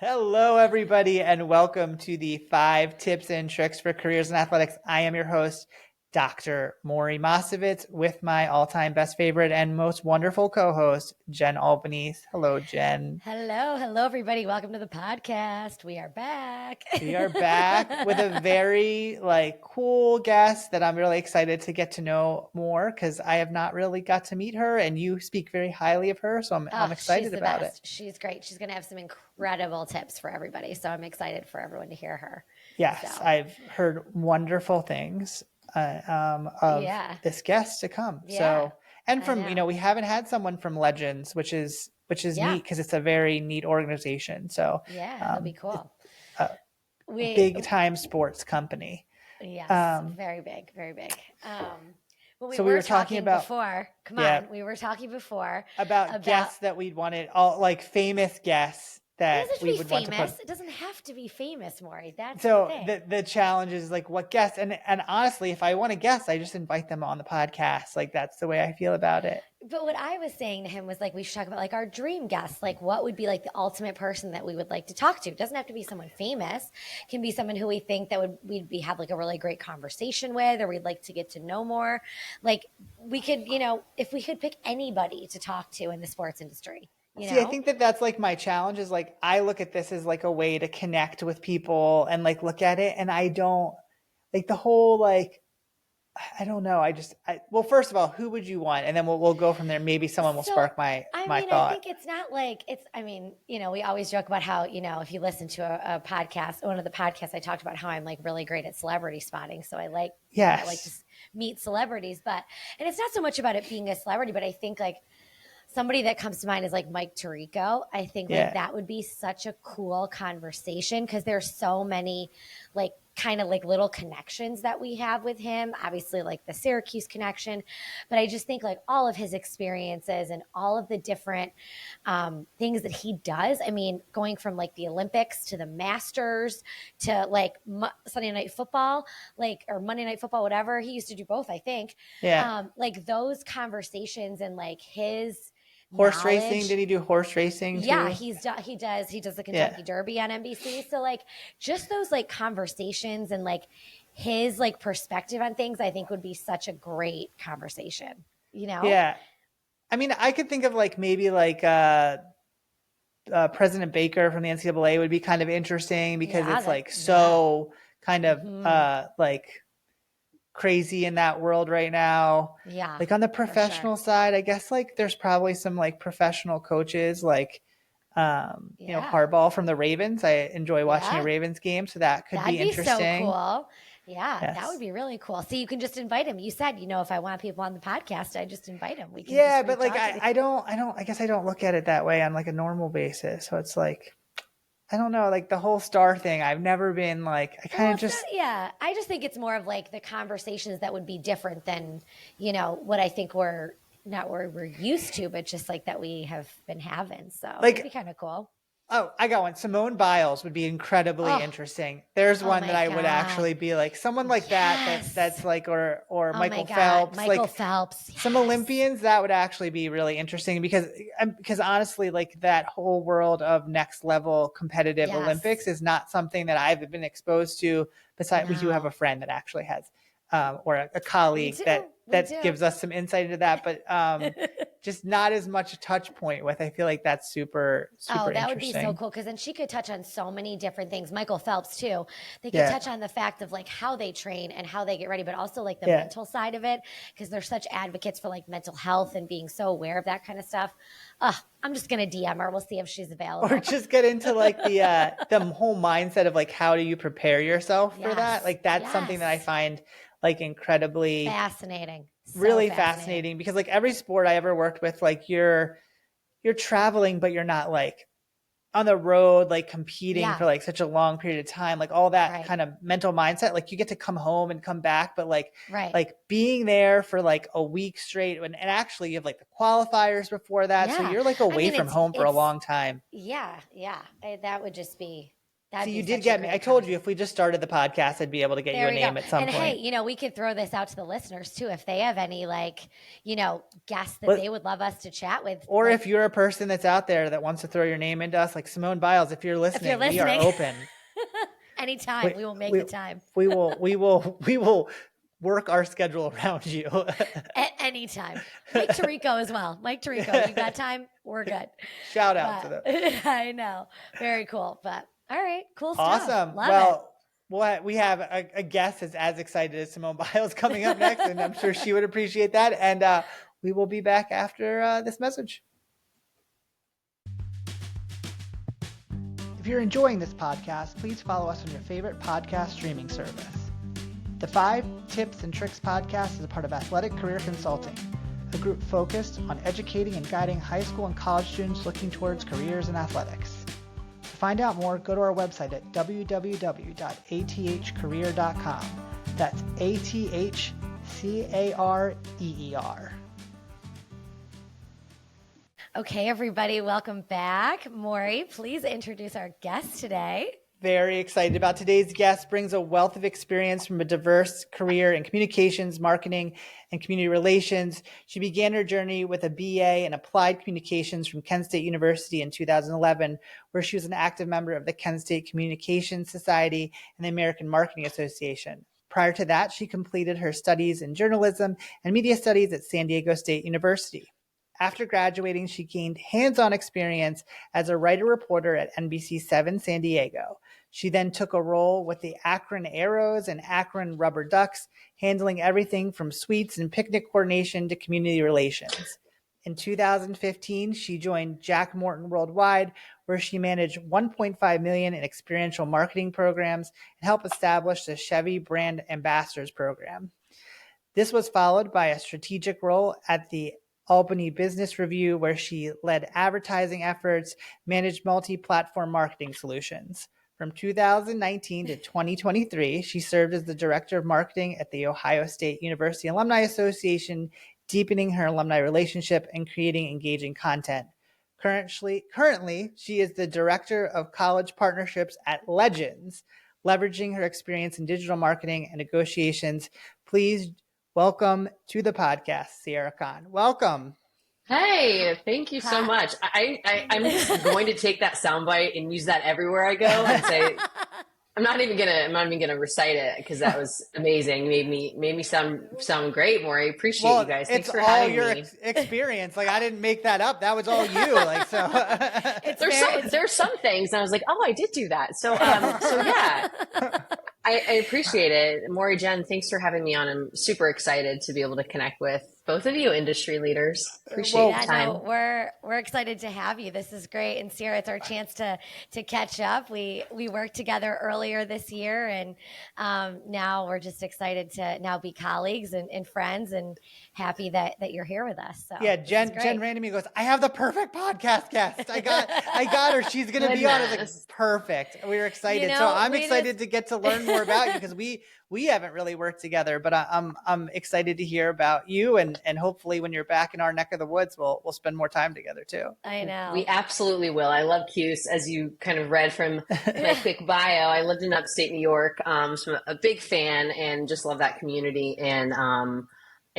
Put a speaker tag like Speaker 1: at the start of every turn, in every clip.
Speaker 1: Hello, everybody, and welcome to the 5 Tips and Tricks for Careers in Athletics. I am your host, Dr. Maury Masovitz, with my all-time best favorite and most wonderful co-host, Jen Albany. Hello, Jen.
Speaker 2: Hello, everybody. Welcome to the podcast. We are back.
Speaker 1: We are back with a very cool guest that I'm really excited to get to know more because I have not really got to meet her, and you speak very highly of her, so I'm excited about it.
Speaker 2: She's great. She's going to have some incredible tips for everybody, so I'm excited for everyone to hear her.
Speaker 1: Yes,
Speaker 2: So.
Speaker 1: I've heard wonderful things of this guest to come.
Speaker 2: Yeah,
Speaker 1: so, and from, we haven't had someone from Legends, which is neat because it's a very neat organization. So
Speaker 2: yeah, that'd be cool.
Speaker 1: Big time sports company.
Speaker 2: Yes, very big, very big. Well, we were talking
Speaker 1: about
Speaker 2: before. Come on, we were talking before
Speaker 1: about guests that we'd wanted, all famous guests that we would want to put.
Speaker 2: It doesn't have to be famous, Maury. That's
Speaker 1: so
Speaker 2: the thing.
Speaker 1: The challenge is what guests, and honestly, if I want a guest, I just invite them on the podcast. That's the way I feel about it.
Speaker 2: But what I was saying to him was we should talk about our dream guests. What would be the ultimate person that we would like to talk to? It doesn't have to be someone famous. It can be someone who we think that we'd have a really great conversation with, or we'd like to get to know more. We could, if we could pick anybody to talk to in the sports industry.
Speaker 1: See, I think that's my challenge is I look at this as a way to connect with people and look at it. And I don't the whole, I don't know. Well, first of all, who would you want? And then we'll go from there. Maybe someone will spark my thought.
Speaker 2: I think it's not we always joke about how, if you listen to a podcast, one of the podcasts, I talked about how I'm really great at celebrity spotting. So I like to meet celebrities, and it's not so much about it being a celebrity, but I think somebody that comes to mind is Mike Tirico. I think that would be such a cool conversation because there's so many little connections that we have with him. Obviously the Syracuse connection, but I just think all of his experiences and all of the different things that he does. I mean, going from the Olympics to the Masters to Sunday Night Football, or Monday Night Football, whatever. He used to do both, I think.
Speaker 1: Yeah.
Speaker 2: Those conversations and his
Speaker 1: horse racing. Did he do horse racing too?
Speaker 2: Yeah, he does the Kentucky Derby on NBC. So just those conversations and his perspective on things, I think would be such a great conversation.
Speaker 1: Yeah. I mean, I could think of maybe President Baker from the NCAA would be kind of interesting because it's so kind of crazy in that world right now.
Speaker 2: Yeah.
Speaker 1: On the professional side, I guess there's probably some professional coaches Harbaugh from the Ravens. I enjoy watching a Ravens game, so that'd be interesting.
Speaker 2: That'd be so cool. Yeah, yes. That would be really cool. So you can just invite him. You said, if I want people on the podcast, I just invite him. We can
Speaker 1: but I guess I don't look at it that way on a normal basis. So it's I don't know, the whole star thing. I've never been I
Speaker 2: just think it's more of the conversations that would be different than, what I think we're used to, but just that we have been having. So it'd be kind of cool.
Speaker 1: Oh, I got one. Simone Biles would be incredibly interesting. There's one that I would actually be someone that's or Michael Phelps.
Speaker 2: Michael Phelps. Yes.
Speaker 1: Some Olympians, that would actually be really interesting because honestly, that whole world of next level competitive Olympics is not something that I've been exposed to. Besides, we do have a friend that actually has, or a colleague that gives us some insight into that, but just not as much a touch point with. I feel that's super
Speaker 2: that would be so cool because then she could touch on so many different things. Michael Phelps too. They could touch on the fact of how they train and how they get ready, but also the mental side of it because they're such advocates for mental health and being so aware of that kind of stuff. I'm just gonna DM her. We'll see if she's available.
Speaker 1: Or just get into the whole mindset of how do you prepare yourself for that? That's something that I find incredibly
Speaker 2: fascinating.
Speaker 1: Really fascinating because every sport I ever worked with, you're traveling, but you're not on the road, competing for such a long period of time, all that kind of mental mindset. You get to come home and come back, but being there for a week straight and actually you have the qualifiers before that. So you're away from home for a long time.
Speaker 2: Yeah. That would
Speaker 1: See, you did get me. I told you if we just started the podcast, I'd be able to get you a name at some point.
Speaker 2: And hey, we could throw this out to the listeners too. If they have any guests that they would love us to chat with.
Speaker 1: Or if you're a person that's out there that wants to throw your name into us, like Simone Biles, if you're listening, we are open.
Speaker 2: Anytime. We will make the time.
Speaker 1: We will work our schedule around you.
Speaker 2: At any time. Mike Tirico as well. Mike Tirico, you got time? We're good.
Speaker 1: Shout out to them.
Speaker 2: I know. Very cool. But all right, cool stuff.
Speaker 1: Awesome.
Speaker 2: Love
Speaker 1: it. We have a guest that's as excited as Simone Biles coming up next, and I'm sure she would appreciate that. And we will be back after this message. If you're enjoying this podcast, please follow us on your favorite podcast streaming service. The 5 Tips and Tricks podcast is a part of Athletic Career Consulting, a group focused on educating and guiding high school and college students looking towards careers in athletics. To find out more, go to our website at www.athcareer.com. That's ATHCAREER.
Speaker 2: Okay, everybody, welcome back. Maury, please introduce our guest today.
Speaker 1: Very excited about today's guest. Brings a wealth of experience from a diverse career in communications, marketing, and community relations. She began her journey with a BA in applied communications from Kent State University in 2011, where she was an active member of the Kent State Communications Society and the American Marketing Association. Prior to that, she completed her studies in journalism and media studies at San Diego State University. After graduating, she gained hands-on experience as a writer-reporter at NBC7 San Diego. She then took a role with the Akron Aeros and Akron RubberDucks, handling everything from suites and picnic coordination to community relations. In 2015, she joined Jack Morton Worldwide, where she managed $1.5 million in experiential marketing programs and helped establish the Chevy Brand Ambassadors Program. This was followed by a strategic role at the Albany Business Review, where she led advertising efforts, managed multi-platform marketing solutions. From 2019 to 2023, she served as the Director of Marketing at the Ohio State University Alumni Association, deepening her alumni relationship and creating engaging content. Currently, she is the Director of College Partnerships at Legends, leveraging her experience in digital marketing and negotiations. Please welcome to the podcast, Sierra Kehn. Welcome.
Speaker 3: Hey, thank you so much. I'm just going to take that soundbite and use that everywhere I go and say, I'm not even gonna recite it because that was amazing. Made me sound great, Maury. Appreciate you guys. Thanks for having me. It's all your
Speaker 1: experience. Like I didn't make that up. That was all you. Like so.
Speaker 3: There's some things, and I was like, oh, I did do that. So yeah. I appreciate it. Maury, Jen, thanks for having me on. I'm super excited to be able to connect with both of you industry leaders. Appreciate the time.
Speaker 2: No, we're excited to have you. This is great. And Sierra, it's our chance to catch up. We worked together earlier this year, and now we're just excited to now be colleagues and friends, and happy that you're here with us. So
Speaker 1: yeah, Jen ran to me and goes, I have the perfect podcast guest. I got her. She's going to be on. I was like, perfect. We were excited. So I'm excited to get to learn more about you because we haven't really worked together, but I'm excited to hear about you, and hopefully when you're back in our neck of the woods, we'll spend more time together too.
Speaker 2: I know.
Speaker 3: We absolutely will. I love Cuse, as you kind of read from my quick bio. I lived in upstate New York, so I'm a big fan and just love that community. And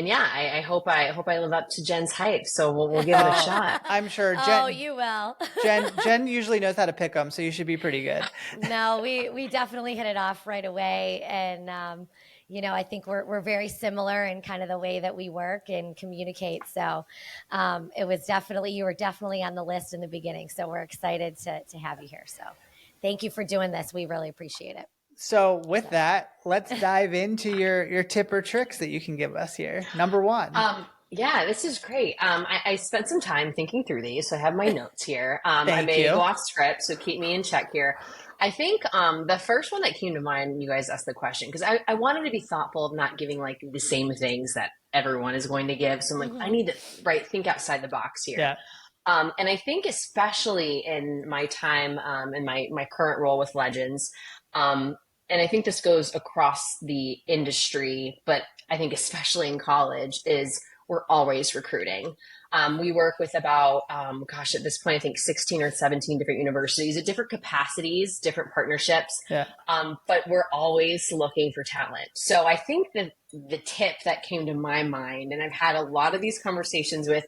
Speaker 3: yeah, I hope I live up to Jen's hype. So we'll give it a shot.
Speaker 1: I'm sure. Jen,
Speaker 2: oh, you will.
Speaker 1: Jen usually knows how to pick them, so you should be pretty good.
Speaker 2: No, we definitely hit it off right away, and I think we're very similar in kind of the way that we work and communicate. So you were definitely on the list in the beginning. So we're excited to have you here. So thank you for doing this. We really appreciate it.
Speaker 1: So with that, let's dive into your tip or tricks that you can give us here. Number one.
Speaker 3: Yeah, this is great. I spent some time thinking through these, so I have my notes here. I may go off script, so keep me in check here. I think the first one that came to mind when you guys asked the question, because I wanted to be thoughtful of not giving like the same things that everyone is going to give. So I'm like, I need to think outside the box here.
Speaker 1: Yeah.
Speaker 3: And I think especially in my time in my current role with Legends, and I think this goes across the industry, but I think especially in college, is we're always recruiting. We work with about, at this point, I think 16 or 17 different universities at different capacities, different partnerships.
Speaker 1: Yeah.
Speaker 3: But we're always looking for talent. So I think that the tip that came to my mind, and I've had a lot of these conversations with,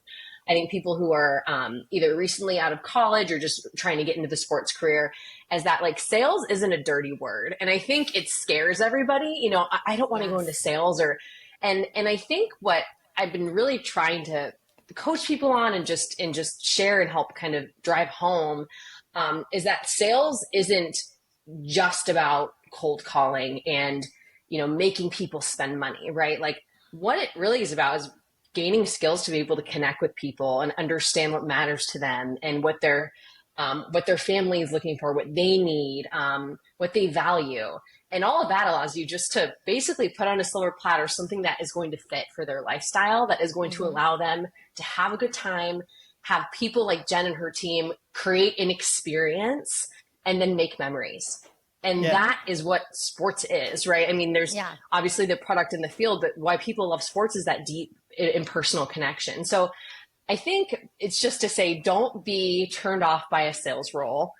Speaker 3: I think, people who are either recently out of college or just trying to get into the sports career, is that like sales isn't a dirty word. And I think it scares everybody. You know, I don't want to go into sales and I think what I've been really trying to coach people on and just share and help kind of drive home is that sales isn't just about cold calling and, you know, making people spend money, right? Like what it really is about is gaining skills to be able to connect with people and understand what matters to them and what their family is looking for, what they need, what they value. And all of that allows you just to basically put on a silver platter something that is going to fit for their lifestyle, that is going to allow them to have a good time, have people like Jen and her team create an experience and then make memories. And that is what sports is, right? I mean, there's obviously the product in the field, but why people love sports is that deep impersonal connection. So I think it's just to say, don't be turned off by a sales role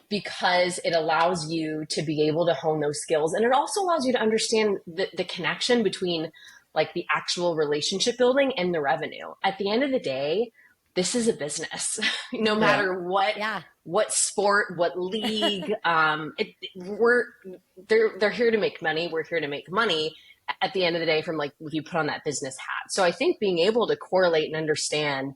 Speaker 3: because it allows you to be able to hone those skills. And it also allows you to understand the connection between like the actual relationship building and the revenue. At the end of the day, this is a business, no matter what sport, what league, they're here to make money. We're here to make money at the end of the day from like, if you put on that business hat. So I think being able to correlate and understand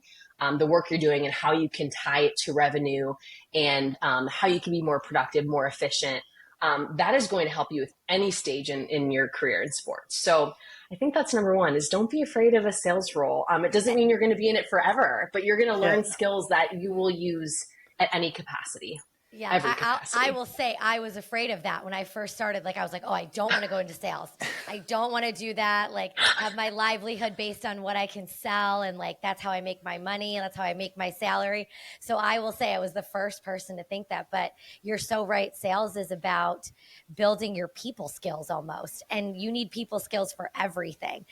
Speaker 3: the work you're doing and how you can tie it to revenue and how you can be more productive, more efficient, that is going to help you with any stage in your career in sports. So I think that's number one is don't be afraid of a sales role. It doesn't mean you're going to be in it forever, but you're going to learn skills that you will use at any capacity.
Speaker 2: Yeah, I will say I was afraid of that when I first started. Like, I was like, oh, I don't want to go into sales. I don't want to do that. Like, have my livelihood based on what I can sell. And like, that's how I make my money. That's how I make my salary. So I will say I was the first person to think that. But you're so right. Sales is about building your people skills almost. And you need people skills for everything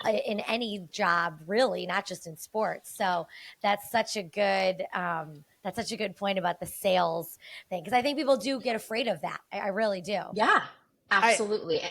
Speaker 2: in any job, really, not just in sports. So that's such a good point about the sales thing. Because I think people do get afraid of that. I really do.
Speaker 3: Yeah, absolutely.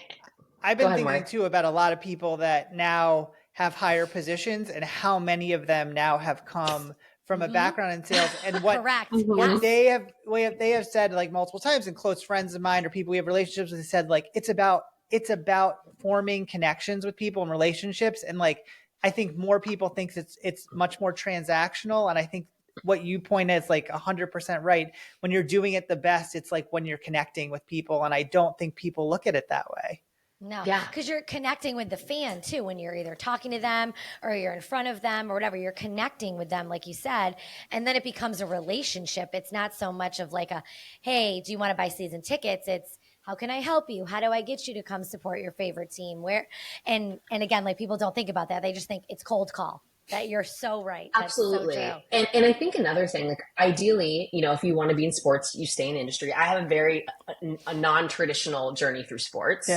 Speaker 1: I've been thinking too about a lot of people that now have higher positions and how many of them now have come from a background in sales and what, what they have said like multiple times, and close friends of mine or people we have relationships with said like, it's about forming connections with people and relationships. And like, I think more people think it's much more transactional. And I think what you point at is like 100% right. When you're doing it the best, it's like when you're connecting with people. And I don't think people look at it that way.
Speaker 2: No, because you're connecting with the fan too. When you're either talking to them or you're in front of them or whatever, you're connecting with them, like you said, and then it becomes a relationship. It's not so much of like hey, do you want to buy season tickets? It's, how can I help you? How do I get you to come support your favorite team? And again, like people don't think about that. They just think it's cold call. That you're so right.
Speaker 3: Absolutely.
Speaker 2: That's so true.
Speaker 3: And I think another thing, like ideally, you know, if you want to be in sports, you stay in industry. I have a non-traditional journey through sports,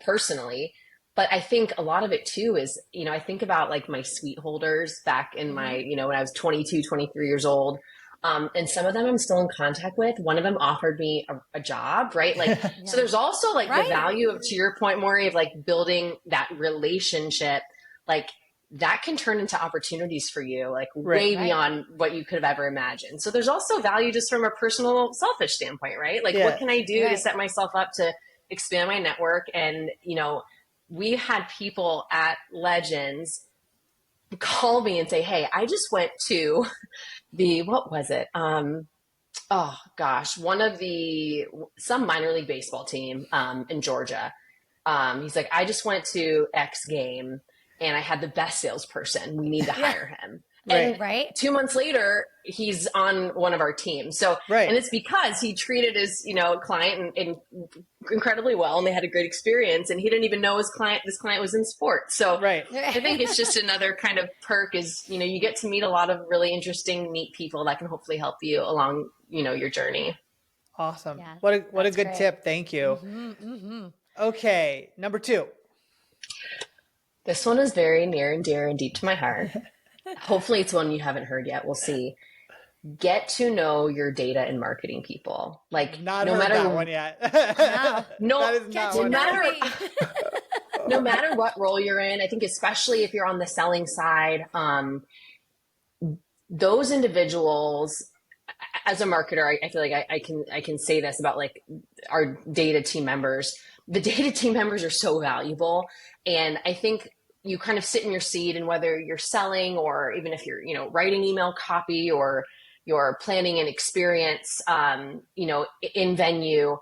Speaker 3: personally. But I think a lot of it too is, you know, I think about like my suite holders back in my, you know, when I was 22, 23 years old. And some of them I'm still in contact with. One of them offered me a job, right? Like, so there's also like the value of, to your point, Maury, of like building that relationship, like, that can turn into opportunities for you, like way beyond what you could have ever imagined. So there's also value just from a personal selfish standpoint, right? Like what can I do to set myself up to expand my network? And, you know, we had people at Legends call me and say, hey, I just went to what was it? Oh gosh, some minor league baseball team, in Georgia. He's like, I just went to X game and I had the best salesperson. We need to hire him. And 2 months later, he's on one of our teams. So, and it's because he treated his, you know, client and incredibly well, and they had a great experience. And he didn't even know this client was in sports. So, I think it's just another kind of perk is, you know, you get to meet a lot of really interesting, neat people that can hopefully help you along, you know, your journey.
Speaker 1: Awesome. Yeah, what a good tip. Thank you. Okay, number 2.
Speaker 3: This one is very near and dear and deep to my heart. hopefully it's one you haven't heard yet. We'll see. Get to know your data and marketing people. Like
Speaker 1: not no heard matter that one yet.
Speaker 3: No matter what role you're in, I think especially if you're on the selling side, those individuals, as a marketer, I feel like I can say this about like our data team members. The data team members are so valuable, and I think you kind of sit in your seat, and whether you're selling or even if you're writing email copy or you're planning an experience, in venue,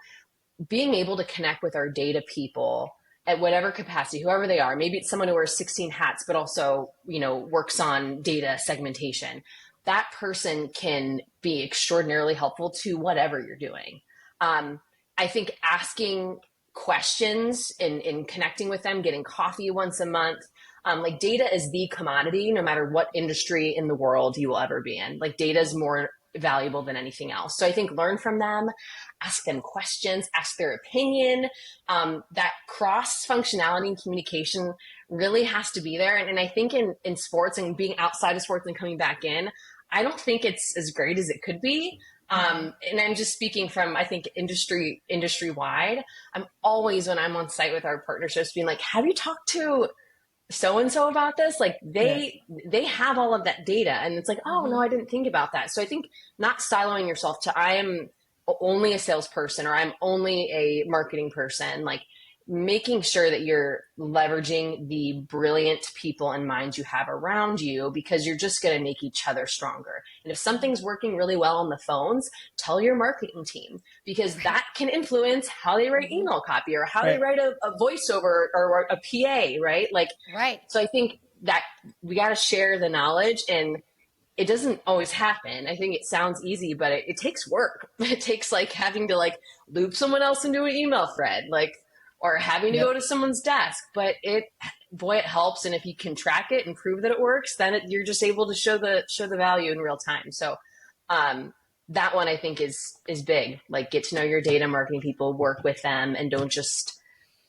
Speaker 3: being able to connect with our data people at whatever capacity, whoever they are. Maybe it's someone who wears 16 hats, but also, works on data segmentation. That person can be extraordinarily helpful to whatever you're doing. I think asking questions and connecting with them, getting coffee once a month, like data is the commodity, no matter what industry in the world you will ever be in. Like data is more valuable than anything else. So I think learn from them, ask them questions, ask their opinion. That cross functionality and communication really has to be there. And I think in sports and being outside of sports and coming back in, I don't think it's as great as it could be. And I'm just speaking from, I think, industry wide. I'm always, when I'm on site with our partnerships, being like, have you talked to so-and-so about this? Like they have all of that data, and it's like, oh no, I didn't think about that. So I think not siloing yourself to, I am only a salesperson or I'm only a marketing person, like making sure that you're leveraging the brilliant people and minds you have around you, because you're just going to make each other stronger. And if something's working really well on the phones, tell your marketing team, because that can influence how they write email copy or how they write a voiceover or a PA, right? Like, so I think that we got to share the knowledge, and it doesn't always happen. I think it sounds easy, but it takes work. It takes like having to like loop someone else into an email thread, like, or having to go to someone's desk, but it helps. And if you can track it and prove that it works, then you're just able to show the value in real time. So that one I think is big. Like, get to know your data marketing people, work with them, and don't just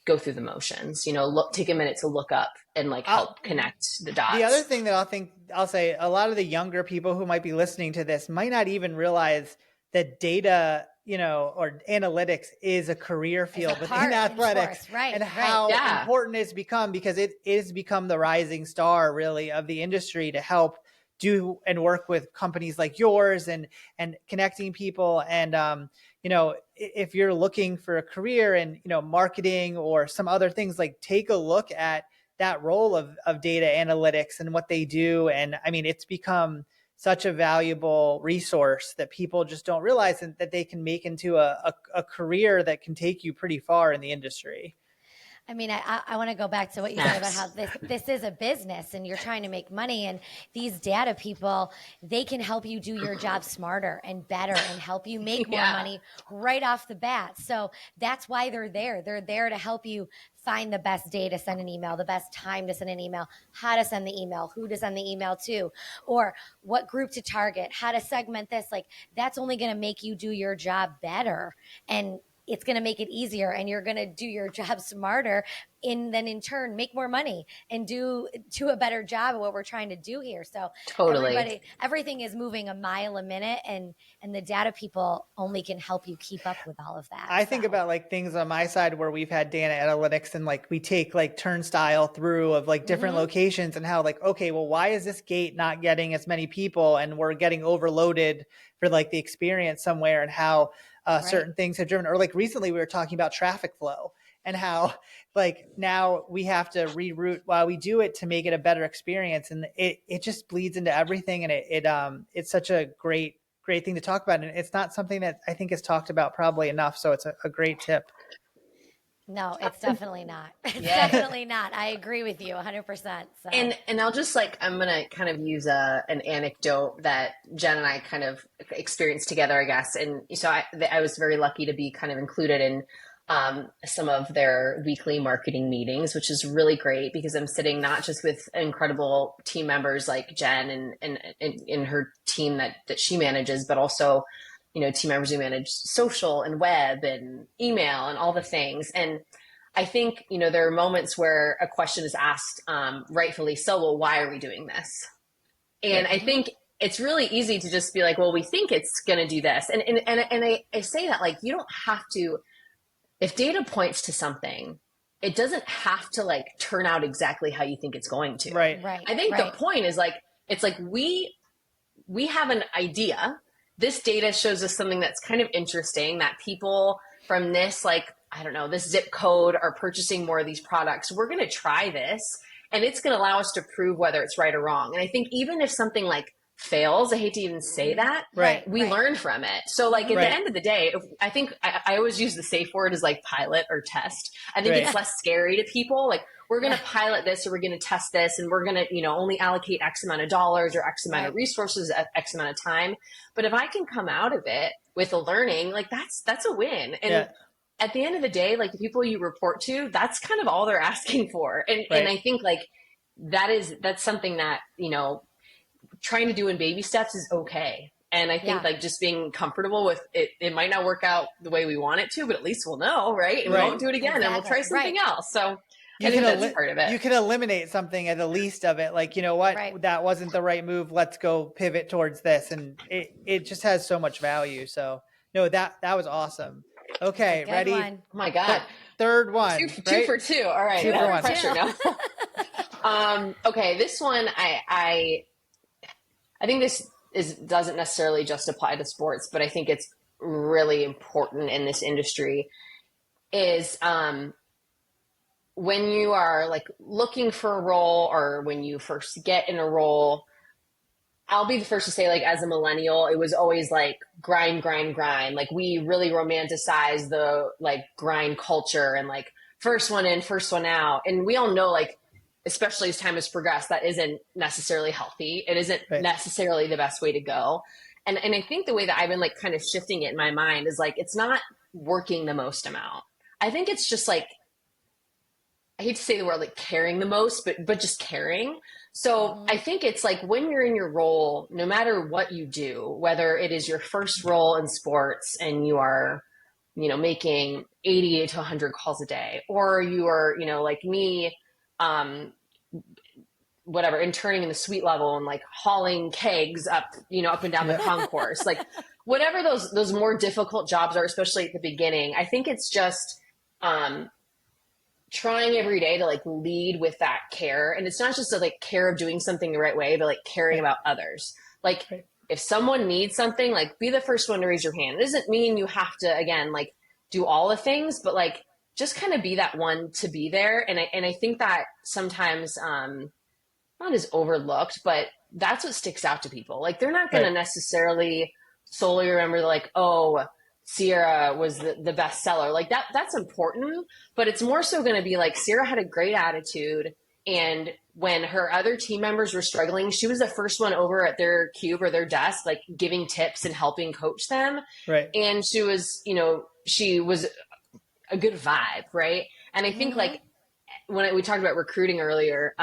Speaker 3: go through the motions. Take a minute to look up and like help connect the dots.
Speaker 1: The other thing that I'll say, a lot of the younger people who might be listening to this might not even realize that data, or analytics is a career field within athletics, and how important it's become, because it is become the rising star really of the industry to help do and work with companies like yours and connecting people. And, if you're looking for a career in, marketing or some other things, like take a look at that role of data analytics and what they do. And I mean, it's become such a valuable resource that people just don't realize, and that they can make into a career that can take you pretty far in the industry.
Speaker 2: I mean, I want to go back to what you said about how this is a business and you're trying to make money, and these data people, they can help you do your job smarter and better and help you make more money right off the bat. So that's why they're there. They're there to help you find the best day to send an email, the best time to send an email, how to send the email, who to send the email to, or what group to target, how to segment this. Like, that's only going to make you do your job better, and it's going to make it easier, and you're going to do your job smarter, and then in turn make more money and do a better job of what we're trying to do here. So totally, everything is moving a mile a minute, and the data people only can help you keep up with all of that.
Speaker 1: I think about like things on my side where we've had data analytics, and like we take like turnstile through of like different locations, and how like, okay, well, why is this gate not getting as many people, and we're getting overloaded for like the experience somewhere, and how certain things have driven. Or like recently we were talking about traffic flow, and how like now we have to reroute while we do it to make it a better experience. And it just bleeds into everything. And it's such a great thing to talk about. And it's not something that I think is talked about probably enough. So it's a great tip.
Speaker 2: No, it's definitely not. It's definitely not. I agree with you 100%. So.
Speaker 3: And I'll just I'm going to kind of use an anecdote that Jen and I kind of experienced together, I guess. And so I was very lucky to be kind of included in some of their weekly marketing meetings, which is really great, because I'm sitting not just with incredible team members like Jen and in her team that she manages, but also team members who manage social and web and email and all the things. And I think, there are moments where a question is asked, rightfully so, well, why are we doing this? And I think it's really easy to just be like, well, we think it's going to do this. And I say that, like, you don't have to, if data points to something, it doesn't have to like turn out exactly how you think it's going to.
Speaker 1: Right.
Speaker 3: I think the point is like, it's like, we have an idea. This data shows us something that's kind of interesting, that people from this, like, I don't know, this zip code are purchasing more of these products. We're going to try this, and it's going to allow us to prove whether it's right or wrong. And I think even if something like fails, I hate to even say that, we learn from it. So like at the end of the day, I think I always use the safe word as like pilot or test. I think it's less scary to people. Like, we're going to pilot this, or we're going to test this, and we're going to, you know, only allocate X amount of dollars or X amount of resources at X amount of time. But if I can come out of it with a learning, like that's a win. And at the end of the day, like, the people you report to, that's kind of all they're asking for. And I think like that's something that, you know, trying to do in baby steps is okay. And I think like just being comfortable with it, it might not work out the way we want it to, but at least we'll know, right? And we won't do it again, and we'll try something else. So I think that's part of it.
Speaker 1: You can eliminate something at the least of it. Like, you know what, that wasn't the right move. Let's go pivot towards this. And it just has so much value. So no, that was awesome. Okay. Ready?
Speaker 2: One.
Speaker 3: Oh my God.
Speaker 1: Third one.
Speaker 3: Two for two. All right.
Speaker 1: 2 for 1.
Speaker 3: Pressure now. Okay. This one, I think this doesn't necessarily just apply to sports, but I think it's really important in this industry is, when you are like looking for a role, or when you first get in a role, I'll be the first to say, like, as a millennial, it was always like grind, grind, grind. Like, we really romanticize the like grind culture, and like first one in, first one out. And we all know, like, especially as time has progressed, that isn't necessarily healthy. It isn't necessarily the best way to go. And I think the way that I've been like kind of shifting it in my mind is like, it's not working the most amount. I think it's just like, I hate to say the word like caring the most, but just caring. So I think it's like, when you're in your role, no matter what you do, whether it is your first role in sports and you are, you know, making 80 to 100 calls a day, or you are, you know, like me, whatever, interning in the suite level and like hauling kegs up, you know, up and down the concourse, like whatever those more difficult jobs are, especially at the beginning. I think it's just, trying every day to like lead with that care. And it's not just a like care of doing something the right way, but like caring about others. Like if someone needs something, like be the first one to raise your hand. It doesn't mean you have to, again, like do all the things, but like just kind of be that one to be there. And I think that sometimes, not as overlooked, but that's what sticks out to people. Like, they're not going to necessarily solely remember like, oh, Sierra was the best seller. Like that's important, but it's more so going to be like, Sierra had a great attitude. And when her other team members were struggling, she was the first one over at their cube or their desk, like giving tips and helping coach them. Right. And she was, you know, she was a good vibe. Right. And I think like when we talked about recruiting earlier,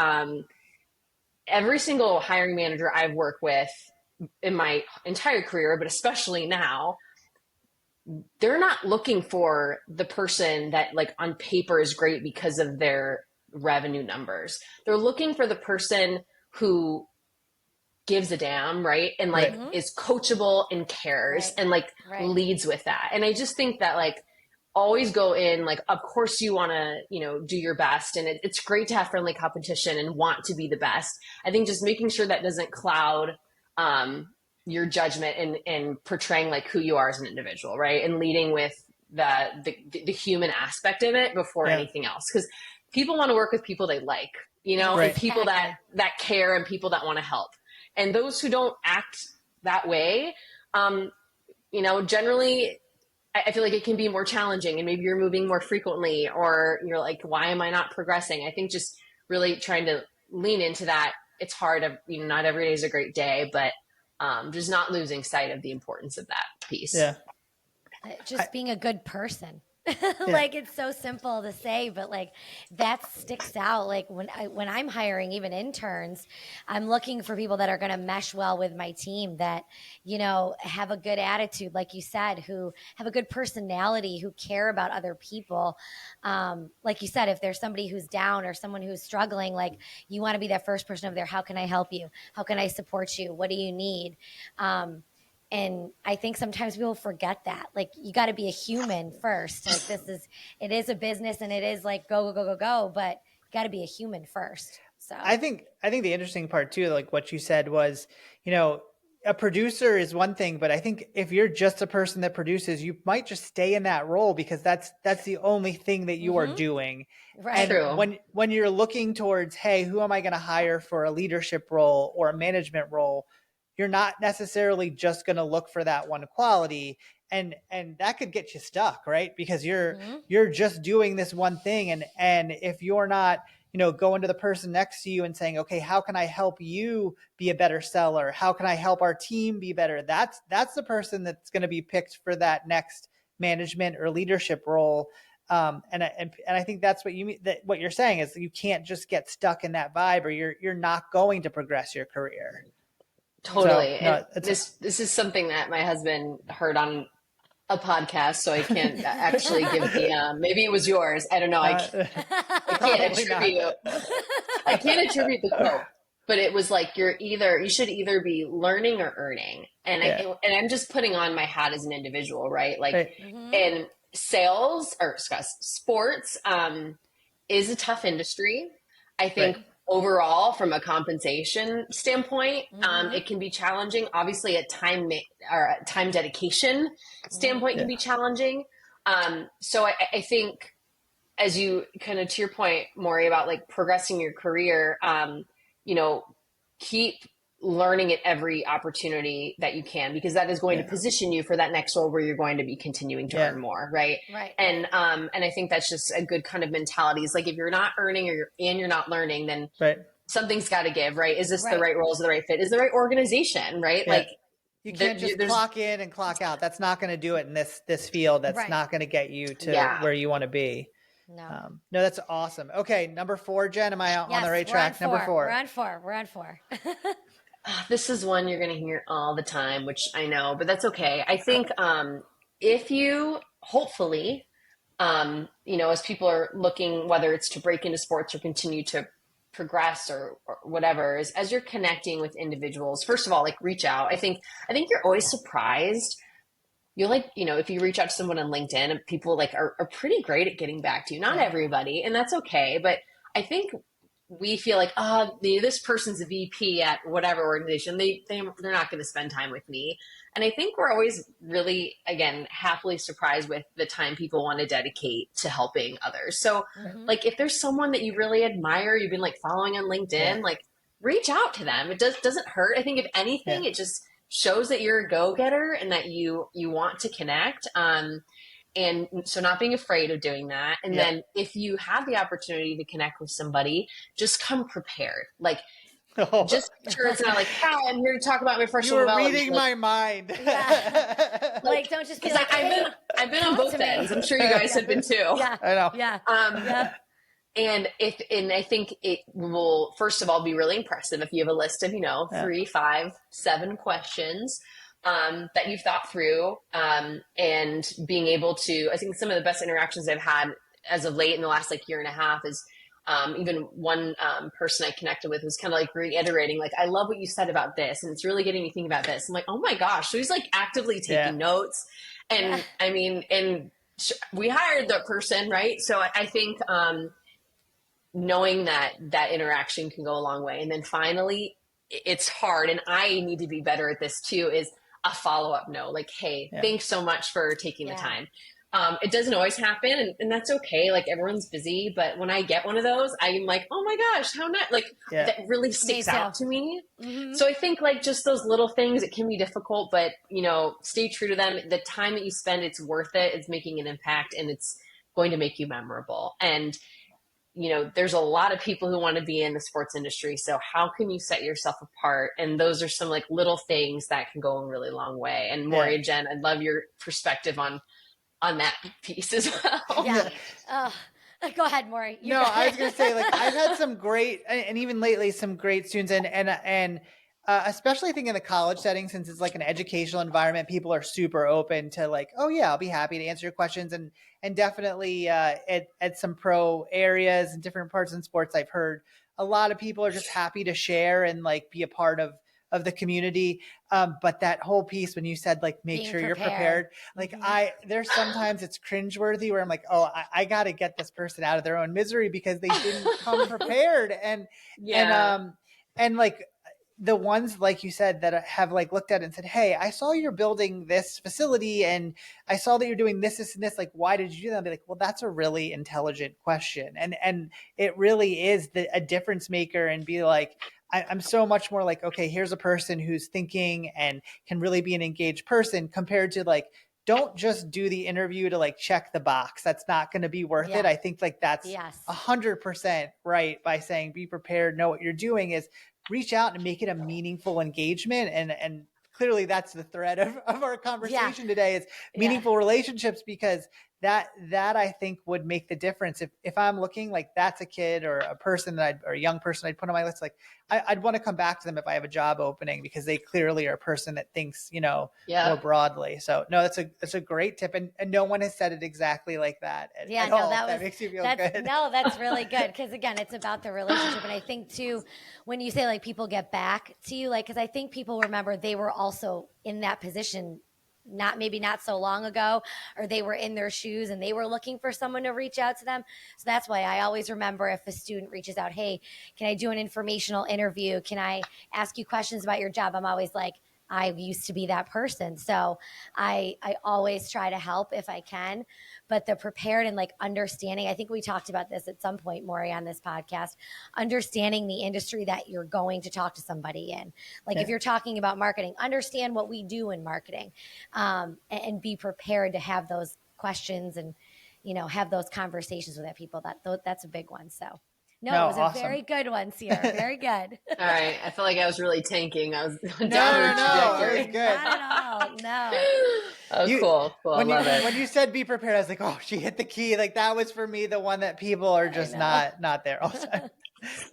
Speaker 3: every single hiring manager I've worked with in my entire career, but especially now, they're not looking for the person that like on paper is great because of their revenue numbers. They're looking for the person who gives a damn, right? And like is coachable and cares and like leads with that. And I just think that like always go in, like, of course you want to, you know, do your best. And it's great to have friendly competition and want to be the best. I think just making sure that doesn't cloud, your judgment and portraying like who you are as an individual, right? And leading with the human aspect of it before anything else. Because people want to work with people they like, you know, and people that care and people that want to help. And those who don't act that way, you know, generally I feel like it can be more challenging, and maybe you're moving more frequently, or you're like, why am I not progressing? I think just really trying to lean into that. It's hard. You know, not every day is a great day, but just not losing sight of the importance of that piece.
Speaker 2: Yeah. Just being a good person. Like it's so simple to say, but like that sticks out. Like when I'm hiring even interns, I'm looking for people that are going to mesh well with my team, that, you know, have a good attitude, like you said, who have a good personality, who care about other people. Like you said, if there's somebody who's down or someone who's struggling, like you want to be that first person over there. How can I help you? How can I support you? What do you need? And I think sometimes people forget that. Like, you got to be a human first. Like, it is a business, and it is like go, go, go, go, go, but you got to be a human first. So
Speaker 1: I think the interesting part too, like what you said was, you know, a producer is one thing, but I think if you're just a person that produces, you might just stay in that role because that's the only thing that you are doing.
Speaker 2: Right.
Speaker 1: And
Speaker 3: True.
Speaker 1: when you're looking towards, hey, who am I going to hire for a leadership role or a management role? You're not necessarily just going to look for that one quality, and that could get you stuck, right? Because you're just doing this one thing, and if you're not, you know, going to the person next to you and saying, okay, how can I help you be a better seller? How can I help our team be better? That's the person that's going to be picked for that next management or leadership role. And I think that's what you mean. That what you're saying is you can't just get stuck in that vibe, or you're not going to progress your career.
Speaker 3: Totally.
Speaker 1: So, no,
Speaker 3: and this is something that my husband heard on a podcast, so I can't actually give the maybe it was yours. I don't know. I can't attribute I can't attribute the quote, but it was like you should either be learning or earning. And I'm just putting on my hat as an individual, right? Like in sales or sports is a tough industry. I think overall, from a compensation standpoint, it can be challenging. Obviously, a time dedication standpoint can be challenging. So I think, as you kind of, to your point, Maury, about like progressing your career, you know, keep learning at every opportunity that you can, because that is going to position you for that next role where you're going to be continuing to earn more. Right. And I think that's just a good kind of mentality. Is like, if you're not earning you're not learning, then something's got to give, right? Is this the right role? Is it the right fit? Is it the right organization? Right. Like,
Speaker 1: you can't just clock in and clock out. That's not going to do it in this field. That's not going to get you to where you want to be. No, that's awesome. Okay. Number 4, Jen, am I on the right track? Number 4.
Speaker 2: We're on 4.
Speaker 3: This is one you're going to hear all the time, which I know, but that's okay. I think if you, hopefully, you know, as people are looking, whether it's to break into sports or continue to progress or whatever, is as you're connecting with individuals, first of all, like, reach out. I think you're always surprised. You'll, like, you know, if you reach out to someone on LinkedIn, people like are pretty great at getting back to you. Not everybody, and that's okay. But I think we feel like, this person's a VP at whatever organization. They're not going to spend time with me. And I think we're always really, again, happily surprised with the time people want to dedicate to helping others. So like, if there's someone that you really admire, you've been like following on LinkedIn, like, reach out to them. It doesn't hurt. I think if anything, it just shows that you're a go-getter and that you want to connect. And so not being afraid of doing that. And then if you have the opportunity to connect with somebody, just come prepared. Like, just make sure it's not like, hi, I'm here to talk about my professional development.
Speaker 1: You're reading my mind.
Speaker 2: Like, don't just be like,
Speaker 3: I've been on both ends. I'm sure you guys have been too.
Speaker 2: Yeah,
Speaker 1: I know.
Speaker 2: Yeah.
Speaker 3: And I think it will, first of all, be really impressive if you have a list of, 3, 5, 7 questions that you've thought through, and being able to, I think some of the best interactions I've had as of late in the last like year and a half is, even one person I connected with was kind of like reiterating, like, I love what you said about this, and it's really getting me thinking about this. I'm like, oh my gosh. So he's like actively taking notes. And I mean, we hired that person, right? So I think knowing that interaction can go a long way. And then finally, it's hard, and I need to be better at this too, is a follow-up note. Like, hey, thanks so much for taking the time. It doesn't always happen, and that's okay. Like, everyone's busy, but when I get one of those, I'm like, oh my gosh, how not, like, that really sticks out to me. So I think, like, just those little things, it can be difficult, but, stay true to them. The time that you spend, it's worth it. It's making an impact, and it's going to make you memorable. And, there's a lot of people who want to be in the sports industry. So how can you set yourself apart? And those are some like little things that can go a really long way. And Maury and Jen, I'd love your perspective on on that piece as well.
Speaker 2: Yeah. Go ahead, Maury.
Speaker 1: I was going to say, like, I've had some great, and even lately, some great students, and especially I think in the college setting, since it's like an educational environment, people are super open to like, oh yeah, I'll be happy to answer your questions. And definitely at some pro areas and different parts in sports, I've heard a lot of people are just happy to share and like be a part of the community. But that whole piece, when you said like, make sure you're prepared, like there's sometimes it's cringeworthy where I'm like, oh, I got to get this person out of their own misery because they didn't come prepared. And like, the ones, like you said, that have like looked at it and said, hey, I saw you're building this facility and I saw that you're doing this, and this, like, why did you do that? I'll be like, well, that's a really intelligent question. And it really is a difference maker, and be like, I'm so much more like, okay, here's a person who's thinking and can really be an engaged person, compared to like, don't just do the interview to like check the box. That's not going to be worth it. I think like that's 100% right by saying, be prepared, know what you're doing, is reach out and make it a meaningful engagement. And clearly that's the thread of our conversation today, is meaningful relationships, because that I think would make the difference. If I'm looking like, that's a kid or a person or a young person I'd put on my list, like I'd want to come back to them if I have a job opening, because they clearly are a person that thinks, more broadly. So no, that's a great tip. And no one has said it exactly like that. That makes you feel good.
Speaker 2: No, that's really good. Cause again, it's about the relationship. And I think too, when you say like people get back to you, like, cause I think people remember they were also in that position not so long ago, or they were in their shoes and they were looking for someone to reach out to them. So that's why I always remember, if a student reaches out, hey, can I do an informational interview? Can I ask you questions about your job? I'm always like, I used to be that person. So I always try to help if I can, but the prepared and like understanding, I think we talked about this at some point, Maury, on this podcast, understanding the industry that you're going to talk to somebody in. Like if you're talking about marketing, understand what we do in marketing, and be prepared to have those questions and, have those conversations with that people. That's a big one. So. No, it was a very good one, Sierra. Very good.
Speaker 3: All right. I feel like I was really tanking. I was downward
Speaker 1: trajectory. It was good.
Speaker 2: Not at all. No.
Speaker 3: Oh, cool. Love it.
Speaker 1: When you said be prepared, I was like, oh, she hit the key. Like that was for me the one that people are just not there all the time.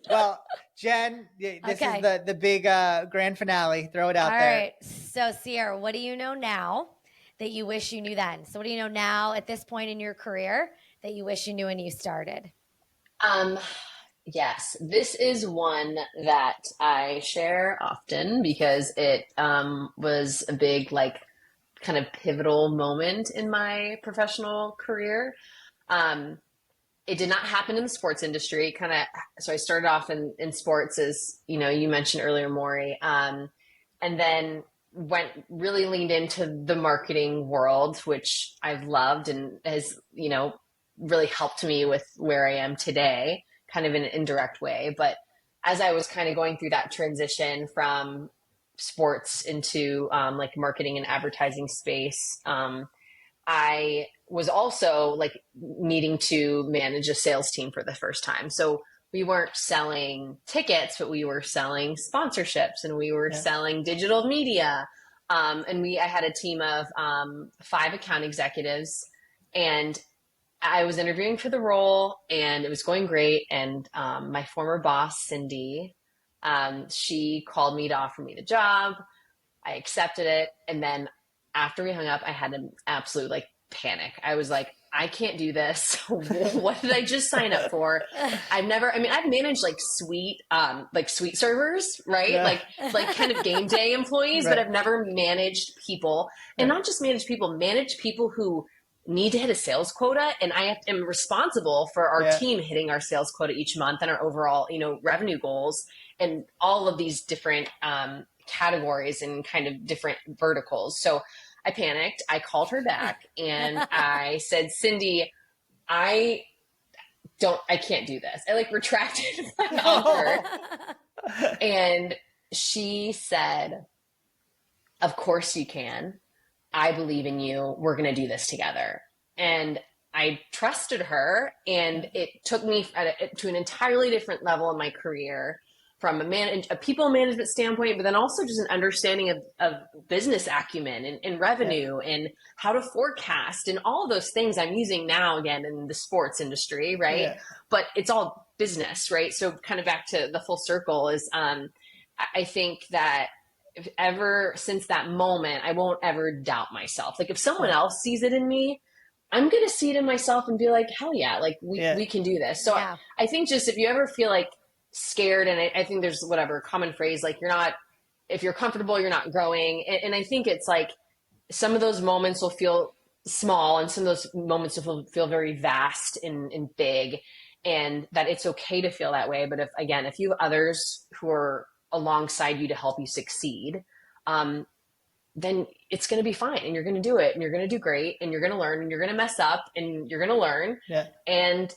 Speaker 1: Well, Jen, this is the big grand finale. Throw it out there.
Speaker 2: All right. So, Sierra, what do you know now that you wish you knew then? So what do you know now at this point in your career that you wish you knew when you started?
Speaker 3: Yes, this is one that I share often because it was a big, like, kind of pivotal moment in my professional career. It did not happen in the sports industry. So I started off in sports, as you mentioned earlier, Maury, and then really leaned into the marketing world, which I've loved and has really helped me with where I am today, kind of in an indirect way. But as I was kind of going through that transition from sports into like marketing and advertising space, I was also like needing to manage a sales team for the first time. So we weren't selling tickets, but we were selling sponsorships and we were selling digital media. I had a team of 5 account executives, and I was interviewing for the role and it was going great. And my former boss, Cindy, she called me to offer me the job. I accepted it. And then after we hung up, I had an absolute panic. I was like, I can't do this. What did I just sign up for? I've managed suite servers, right? Yeah. Like kind of game day employees, right. But I've never managed people, and not just manage people who need to hit a sales quota. And I am responsible for our team hitting our sales quota each month and our overall, revenue goals and all of these different categories and kind of different verticals. So I panicked. I called her back and I said, Cindy, I can't do this. I retracted my offer. And she said, of course you can. I believe in you. We're going to do this together. And I trusted her, and it took me to an entirely different level in my career. from a people management standpoint, but then also just an understanding of business acumen and revenue and how to forecast and all of those things I'm using now again in the sports industry, right? Yeah. But it's all business, right? So kind of back to the full circle is I think that if ever since that moment, I won't ever doubt myself. Like if someone else sees it in me, I'm going to see it in myself and be like, hell yeah, like we can do this. So I think just if you ever feel like scared, and I think there's whatever common phrase, like if you're comfortable, you're not growing. And I think it's like some of those moments will feel small and some of those moments will feel very vast and big, and that it's okay to feel that way. But if you have others who are alongside you to help you succeed, then it's going to be fine and you're going to do it and you're going to do great and you're going to learn and you're going to mess up and you're going to learn. Yeah. And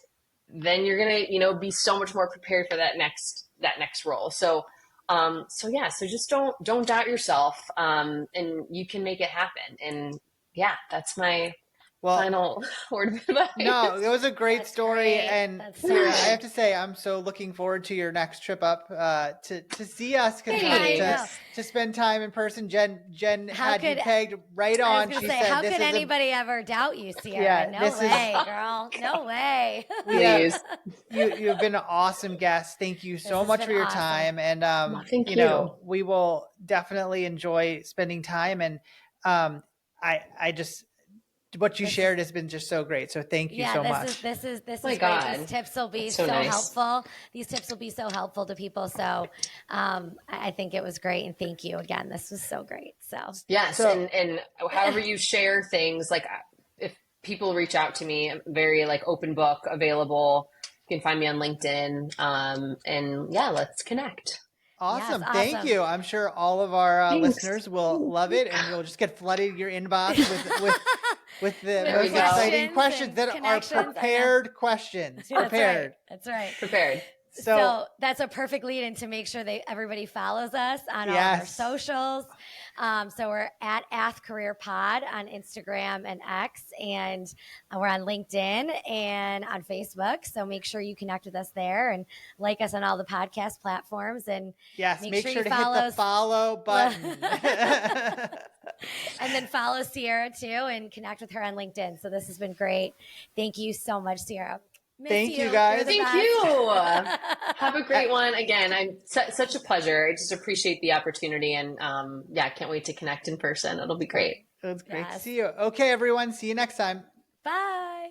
Speaker 3: then you're going to, be so much more prepared for that next role. So just don't doubt yourself. And you can make it happen. And yeah, that's my final word of advice.
Speaker 1: No, it was a great story. Great. And Sarah, I have to say, I'm so looking forward to your next trip up to see us, to spend time in person. Jen had you pegged right on.
Speaker 2: She said, how could anybody ever doubt you, Sierra? No way, girl. No way.
Speaker 3: Please.
Speaker 1: You've been an awesome guest. Thank you so much for your time. And,
Speaker 3: thank you.
Speaker 1: We will definitely enjoy spending time. And I just, what you shared has been just so great. So thank you so much.
Speaker 2: This is great. These tips will be so nice. Helpful. These tips will be so helpful to people. So I think it was great. And thank you again. This was so great. So
Speaker 3: yes. And however you share things, like if people reach out to me, I'm very like open book available. You can find me on LinkedIn. And let's connect.
Speaker 1: Awesome. Yes, Thank you. I'm sure all of our listeners will love it, and you'll just get flooded your inbox with the most exciting questions that are prepared questions. Prepared.
Speaker 2: That's right.
Speaker 3: Prepared.
Speaker 2: So that's a perfect lead in to make sure everybody follows us on all of our socials. So we're at Ath Career Pod on Instagram and X, and we're on LinkedIn and on Facebook. So make sure you connect with us there and like us on all the podcast platforms. And
Speaker 1: make sure to hit the follow button.
Speaker 2: And then follow Sierra too and connect with her on LinkedIn. So this has been great. Thank you so much, Sierra.
Speaker 1: Thank you guys.
Speaker 3: Thank you. Have a great one. Again, I'm such a pleasure. I just appreciate the opportunity and can't wait to connect in person. It'll be great.
Speaker 1: It was great to see you. Okay, everyone. See you next time.
Speaker 2: Bye.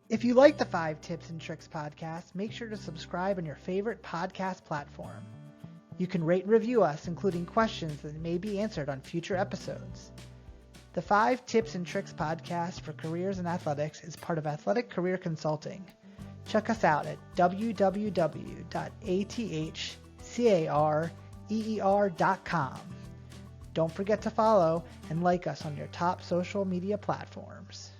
Speaker 1: If you like the 5 Tips and Tricks podcast, make sure to subscribe on your favorite podcast platform. You can rate and review us, including questions that may be answered on future episodes. The 5 Tips and Tricks podcast for careers in athletics is part of Athletic Career Consulting. Check us out at www.athcareer.com. Don't forget to follow and like us on your top social media platforms.